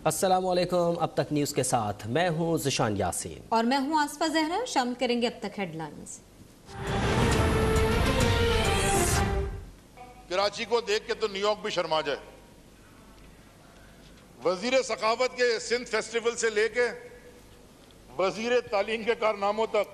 अस्सलामुअलैकुम। अब तक न्यूज़ के साथ मैं हूं ज़िशान यासीन और मैं हूं आसफा जहरा। शामिल करेंगे अब तक हेडलाइंस। कराची को देख के तो न्यूयॉर्क भी शर्मा जाए। वजीर सखावत के सिंध फेस्टिवल से लेके वजीर तालीम के कारनामों तक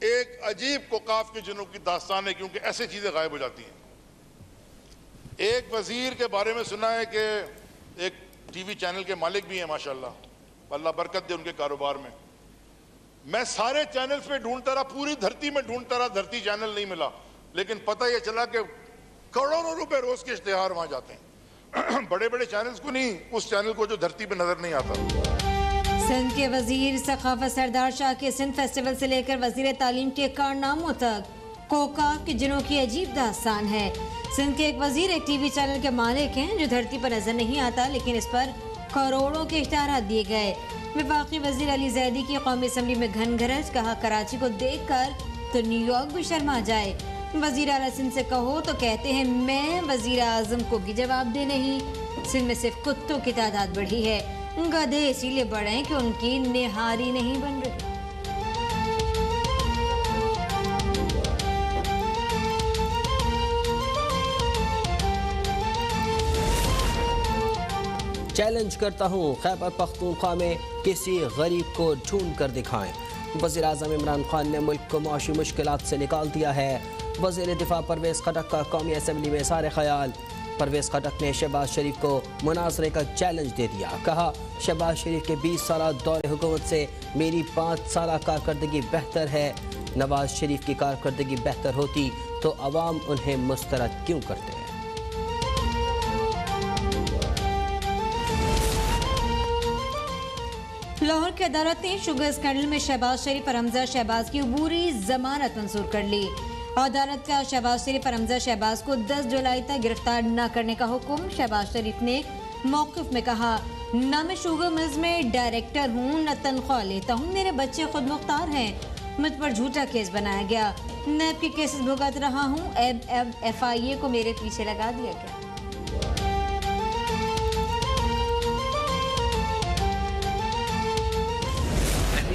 एक अजीब कोकाफ के जुनूब की दास्तान है, क्योंकि ऐसी चीजें गायब हो जाती हैं। एक वजीर के बारे में सुना है कि एक टीवी चैनल के मालिक भी हैं, माशाल्लाह, अल्लाह बरकत दे उनके कारोबार में। मैं सारे चैनल्स पे ढूंढता रहा, पूरी धरती में ढूंढता रहा, धरती चैनल नहीं मिला। लेकिन पता यह चला कि करोड़ों रुपए रोज के इश्तेहार वहां जाते हैं। बड़े बड़े चैनल्स को नहीं, उस चैनल को जो धरती पे नजर नहीं आता। सिंध के वजीर सखाफत सरदार शाह के सिंध फेस्टिवल से लेकर वजीर तालीम के कारनामों तक कोकाफ के जिनों की अजीब दास्तान है। सिंध के एक वजीर एक टीवी चैनल के मालिक हैं जो धरती पर नजर नहीं आता, लेकिन इस पर करोड़ों के इश्तेहार दिए गए। वफाकी वजीर अली जैदी की कौमी असम्बली में घन घरज, कहा कराची को देख कर तो न्यूयॉर्क भी शर्मा जाए। वजीर आला सिंध से कहो तो कहते हैं मैं वजीर आजम को भी जवाब दे नहीं। सिंध में सिर्फ कुत्तों की तादाद बढ़ी है, गधे इसीलिए बढ़े हैं कि उनकी निहारी नहीं बन रही। चैलेंज करता हूँ, खैबर पख्तूनख्वा में किसी गरीब को ढूंढ कर दिखाएं। वज़ीर आज़म इमरान खान ने मुल्क को माशी मुश्किलात से निकाल दिया है। वज़ीर दिफा परवेज़ खटक का कौमी असम्बली में सारे ख्याल। परवेज़ खटक ने शहबाज शरीफ को मुनाजरे का चैलेंज दे दिया। कहा शहबाज शरीफ के 20 साल दौरे हुकूमत से मेरी 5 साल कारकर्दगी बेहतर है। नवाज शरीफ की कारकर्दगी बेहतर होती तो अवाम उन्हें मुस्तरद क्यों करते हैं। लाहौर की अदालत ने शुगर स्कैंडल में शहबाज शरीफ और हमजा शहबाज की अबूरी जमानत मंजूर कर ली। अदालत का शहबाज शरीफ और हमजा शहबाज को 10 जुलाई तक गिरफ्तार न करने का हुक्म। शहबाज शरीफ ने मौक़िफ़ में कहा न मैं शुगर मिल्स में डायरेक्टर हूँ, न तनख्वाह लेता हूँ, मेरे बच्चे खुद मुख्तार हैं। मुझ पर झूठा केस बनाया गया, नैब के केसेस भुगत रहा हूँ। FIA को मेरे पीछे लगा दिया गया।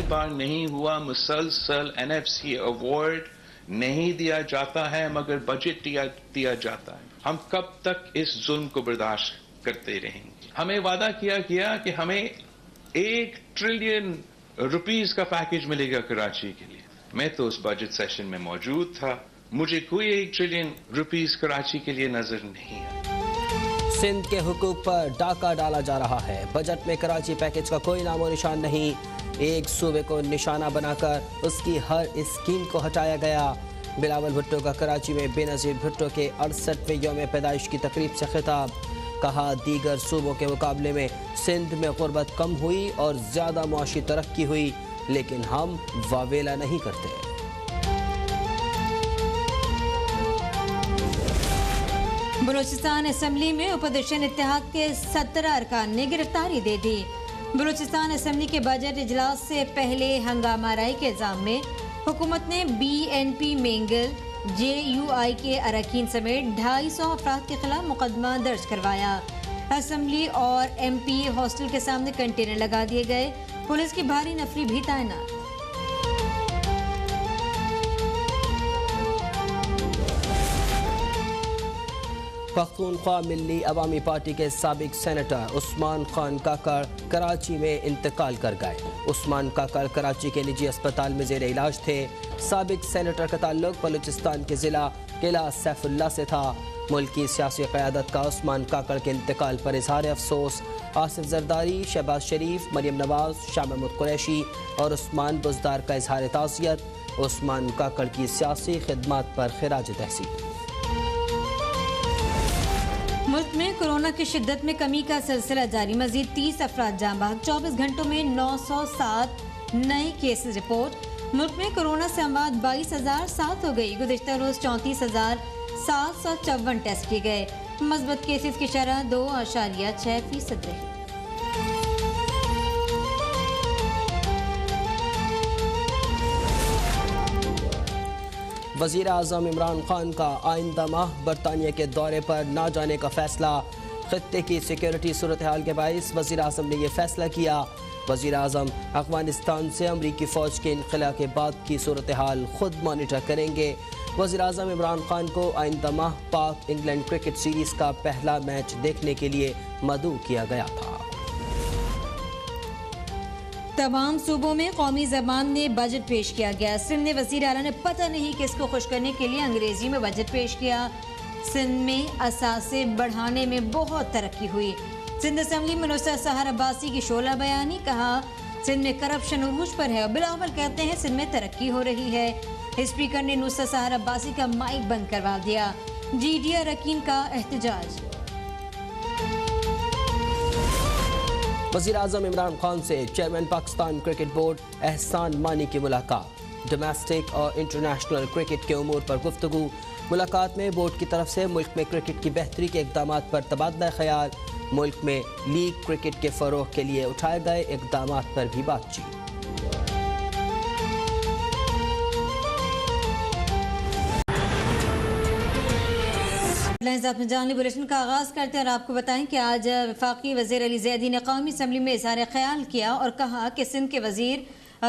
बार नहीं हुआ, मुसलसल NFC अवार्ड नहीं दिया जाता है मगर बजट दिया जाता है। हम कब तक इस जुल्म को बर्दाश्त करते रहेंगे? हमें वादा किया गया कि हमें 1 ट्रिलियन रुपीस का पैकेज मिलेगा कराची के लिए। मैं तो उस बजट सेशन में मौजूद था, मुझे कोई 1 ट्रिलियन रुपीस कराची के लिए नजर नहीं आया। सिंध के हुकूक पर डाका डाला जा रहा है। बजट में कराची पैकेज का कोई नामो निशान नहीं। एक सूबे को निशाना बनाकर उसकी हर स्कीम को हटाया गया। बिलावल भुट्टो का कराची में बेनज़ीर भुट्टो के 68वें यौम पैदाइश की तकरीब से खिताब। कहा दीगर सूबों के मुकाबले में सिंध में गुर्बत कम हुई और ज़्यादा मुआशी तरक्की हुई, लेकिन हम वावेला नहीं करते। बलूचिस्तान असम्बली में ओपोजिशन इत्तेहाद के 17 अरकान ने गिरफ्तारी दे दी। बलूचिस्तान असम्बली के बजट इजलास से पहले हंगामा राय के इल्जाम में हुकूमत ने BNP मेंगल JUI के अरकान समेत 250 अफराद के खिलाफ मुकदमा दर्ज करवाया। असम्बली और MP हॉस्टल के सामने कंटेनर लगा दिए गए। पुलिस की भारी नफरी भी तैनात। पख्तूनख्वा मिल्ली अवामी पार्टी के साबिक सेनेटर उस्मान खान काकड़ कराची में इंतकाल कर गए। उस्मान काकड़ कराची के निजी अस्पताल में जेर इलाज थे। साबिक सेनेटर का ताल्लुक बलूचिस्तान के ज़िला किला सैफुल्ला से था। मुल्क की सियासी क़यादत का उस्मान काकड़ के इंतकाल पर इजहार अफसोस। आसिफ जरदारी, शहबाज शरीफ, मरियम नवाज, शाह महमूद कुरैशी और उस्मान बुज़दार का इजहार ताज़ियत। उस्मान काकड़ की सियासी खिदमात पर खिराज तहसीन। मुल्क में कोरोना की शिद्दत में कमी का सिलसिला जारी। मजीद 30 अफराद जाँ बहक। 24 घंटों में 907 नए केसेस रिपोर्ट। मुल्क में कोरोना से अमवात 22,007 हो गई। गुज़िश्ता रोज 34,754 टेस्ट किए गए। मस्बत केसेस की शरह 2.6% रही। वज़ीर आज़म इमरान खान का आइंदा माह बरतानिया के दौरे पर ना जाने का फैसला। खत्ते की सिक्योरिटी सूरत हाल के बाइस वज़ीर आज़म ने यह फैसला किया। वज़ीर आज़म अफगानिस्तान से अमरीकी फ़ौज के इनखला के बाद की सूरत हाल खुद मॉनिटर करेंगे। वज़ीर आज़म इमरान खान को आइंदा माह पाक इंग्लैंड क्रिकेट सीरीज़ का पहला मैच देखने के लिए मदऊ किया गया था। तमाम सूबों में कौमी ज़बान में बजट पेश किया गया। सिंध में वज़ीर आला ने पता नहीं किसको खुश करने के लिए अंग्रेजी में बजट पेश किया। सिंध में असासे बढ़ाने में बहुत तरक्की हुई। सिंध असम्बली में नुसरत सहर अब्बासी की शोला बयानी, कहा सिंध में करप्शन उरूज पर है और बिलावल कहते हैं सिंध में तरक्की हो रही है। स्पीकर ने नुसरत सहर अब्बासी का माइक बंद करवा दिया। GDA अरकान का एहतजाज। वज़ीर आज़म इमरान खान से चेयरमैन पाकिस्तान क्रिकेट बोर्ड एहसान मानी की मुलाकात। डोमेस्टिक और इंटरनेशनल क्रिकेट के उमूर पर गुफ्तगू। मुलाकात में बोर्ड की तरफ से मुल्क में क्रिकेट की बेहतरी के इक़दाम पर तबादला ख्याल, मुल्क में लीग क्रिकेट के फ़रोग़ के लिए उठाए गए इक़दाम पर भी बातचीत। जानली बुलेटिन का आगाज़ करते हैं और आपको बताएं कि आज वफाकी वज़ीर अली ज़ैदी ने कौमी असम्बली में इज़हार ख्याल किया और कहा कि सिंध के वज़ीर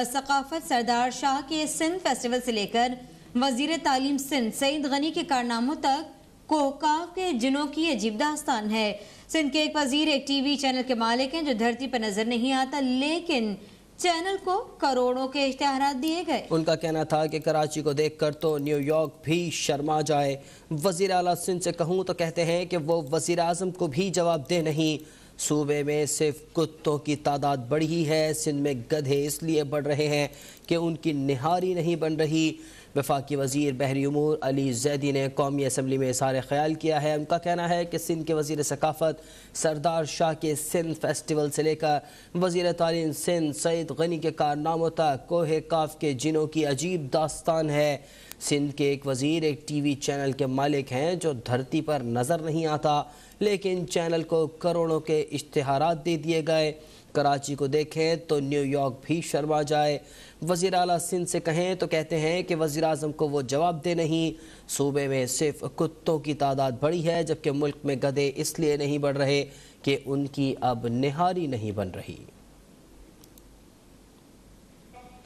सकाफ़त सरदार शाह के सिंध फेस्टिवल से लेकर वज़ीर तालीम सिंध सईद गनी के कारनामों तक कोकाव के जिनों की अजीब दास्तान है। सिंध के एक वज़ीर एक TV चैनल के मालिक हैं जो धरती पर नजर नहीं आता, लेकिन चैनल को करोड़ों के इश्तिहारात दिए गए। उनका कहना था कि कराची को देखकर तो न्यूयॉर्क भी शर्मा जाए। वज़ीर आला सिंध से कहूँ तो कहते हैं कि वो वज़ीर आज़म को भी जवाब दे नहीं। सूबे में सिर्फ कुत्तों की तादाद बढ़ी है, सिंध में गधे इसलिए बढ़ रहे हैं कि उनकी निहारी नहीं बन रही। वफाकी वज़ीर बहरी उमूर अली ज़ैदी ने कौमी असम्बली में इज़हार ख्याल किया है। उनका कहना है कि सिंध के वज़ीर सकाफ़त सरदार शाह के सिंध फेस्टिवल से लेकर वज़ीर तालीम सिंध सईद गनी के कारनामों तक कोहे काफ के जिनों की अजीब दास्तान है। सिंध के एक वज़ीर एक TV चैनल के मालिक हैं जो धरती पर नज़र नहीं आता, लेकिन चैनल को करोड़ों के इश्तिहारात दे दिए गए। कराची को देखें तो न्यूयॉर्क भी शर्मा जाए। वज़ीर आला सिंध से कहें तो कहते हैं कि वज़ीर आज़म को वो जवाब दे नहीं। सूबे में सिर्फ कुत्तों की तादाद बढ़ी है, जबकि मुल्क में गधे इसलिए नहीं बढ़ रहे कि उनकी अब निहारी नहीं बन रही।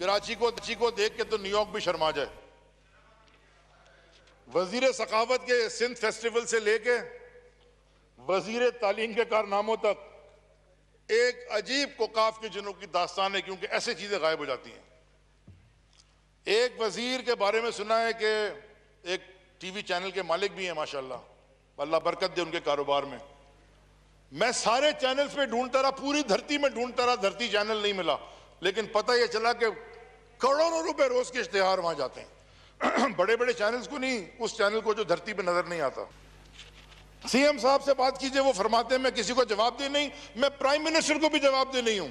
कराची को देख के तो न्यूयॉर्क भी शर्मा जाए। वज़ीर सकाफत के सिंध फेस्टिवल से लेके वज़ीर तालीम के कारनामों तक एक अजीब कोकाफ के जिनों की दास्तान है, क्योंकि ऐसे चीजें गायब हो जाती हैं। एक वजीर के बारे में सुना है कि एक TV चैनल के मालिक भी हैं, माशाल्लाह, अल्लाह बरकत दे उनके कारोबार में। मैं सारे चैनल्स पे ढूंढता रहा, पूरी धरती में ढूंढता रहा, धरती चैनल नहीं मिला, लेकिन पता यह चला कि करोड़ों रुपए रोज के इश्तिहार वहां जाते हैं। बड़े बड़े चैनल्स को नहीं, उस चैनल को जो धरती पे नजर नहीं आता। CM साहब से बात कीजिए, वो फरमाते हैं मैं किसी को जवाब दे नहीं, मैं प्राइम मिनिस्टर को भी जवाब दे नहीं हूं।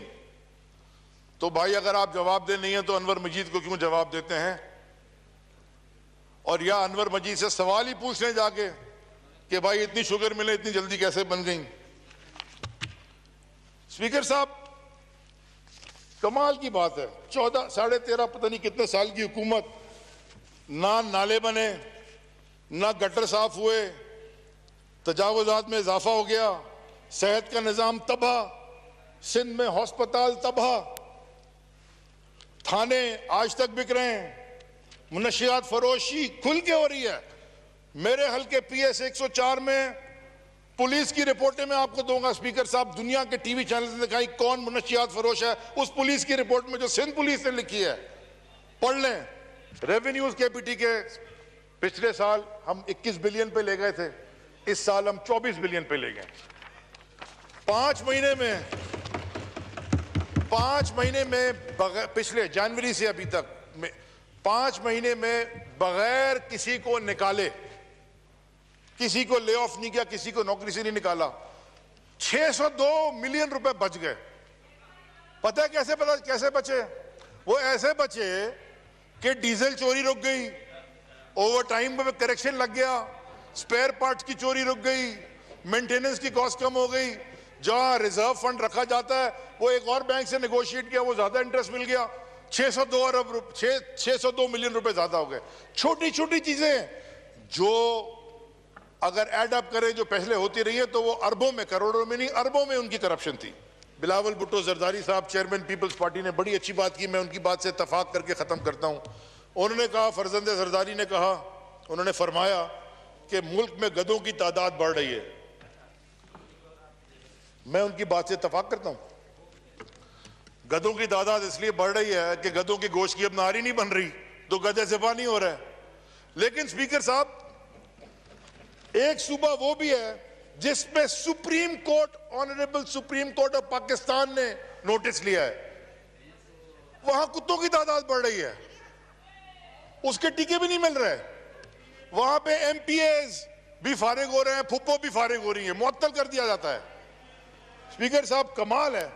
तो भाई अगर आप जवाब दे नहीं है तो अनवर मजीद को क्यों जवाब देते हैं? और या अनवर मजीद से सवाल ही पूछने जाके कि भाई इतनी शुगर मिले इतनी जल्दी कैसे बन गई? स्पीकर साहब, कमाल की बात है, 14 साढ़े 13 पता नहीं कितने साल की हुकूमत, ना नाले बने, ना गटर साफ हुए, तजावुजात में इजाफा हो गया, सेहत का निजाम तबाह, सिंध में हॉस्पिटल तबाह, थाने आज तक बिक रहे हैं, मुनशियात फरोशी खुल के हो रही है। मेरे हल्के PS 104 में पुलिस की रिपोर्टें मैं आपको दूंगा स्पीकर साहब, दुनिया के TV चैनल ने दिखाई कौन मुनशियात फरोश है। उस पुलिस की रिपोर्ट में जो सिंध पुलिस ने लिखी है पढ़ लें। रेवेन्यूज KPT के पिछले साल हम 21 बिलियन पे ले गए थे, इस साल हम 24 बिलियन पे ले गए। 5 महीने में पिछले जनवरी से अभी तक 5 महीने में बगैर किसी को निकाले, किसी को ले ऑफ नहीं किया, किसी को नौकरी से नहीं निकाला, 602 मिलियन रुपए बच गए। पता है कैसे बचे? वो ऐसे बचे कि डीजल चोरी रुक गई, ओवर टाइम में करेक्शन लग गया, स्पेयर पार्ट्स की चोरी रुक गई, मेंटेनेंस की कॉस्ट कम हो गई, जहां रिजर्व फंड रखा जाता है वो एक और बैंक से नेगोशिएट किया, वो ज्यादा इंटरेस्ट मिल गया, 602 मिलियन रुपए ज्यादा हो गए। छोटी छोटी चीजें जो अगर एड अप करें जो पहले होती रही है तो वो अरबों में, करोड़ों में नहीं, अरबों में उनकी करप्शन थी। बिलावल भुट्टो जरदारी साहब चेयरमैन पीपल्स पार्टी ने बड़ी अच्छी बात की, मैं उनकी बात से इत्तफाक करके ख़त्म करता हूँ। उन्होंने कहा, फरजंद जरदारी ने कहा, उन्होंने फरमाया कि मुल्क में गधों की तादाद बढ़ रही है। मैं उनकी बात से इत्तफाक करता हूँ। गधों की तादाद इसलिए बढ़ रही है कि गधों की गोश्त की अब नारी नहीं बन रही तो गधे से पानी हो रहा है। लेकिन स्पीकर साहब, एक सूबा वो भी है जिसमें supreme court, honourable supreme court of Pakistan ने नोटिस लिया है, वहां कुत्तों की तादाद बढ़ रही है, उसके टीके भी नहीं मिल रहे। वहां पे एमपीएस भी फारिग हो रहे हैं, फुप्पो भी फारिग हो रही है, मुअत्तल कर दिया जाता है। स्पीकर साहब, कमाल है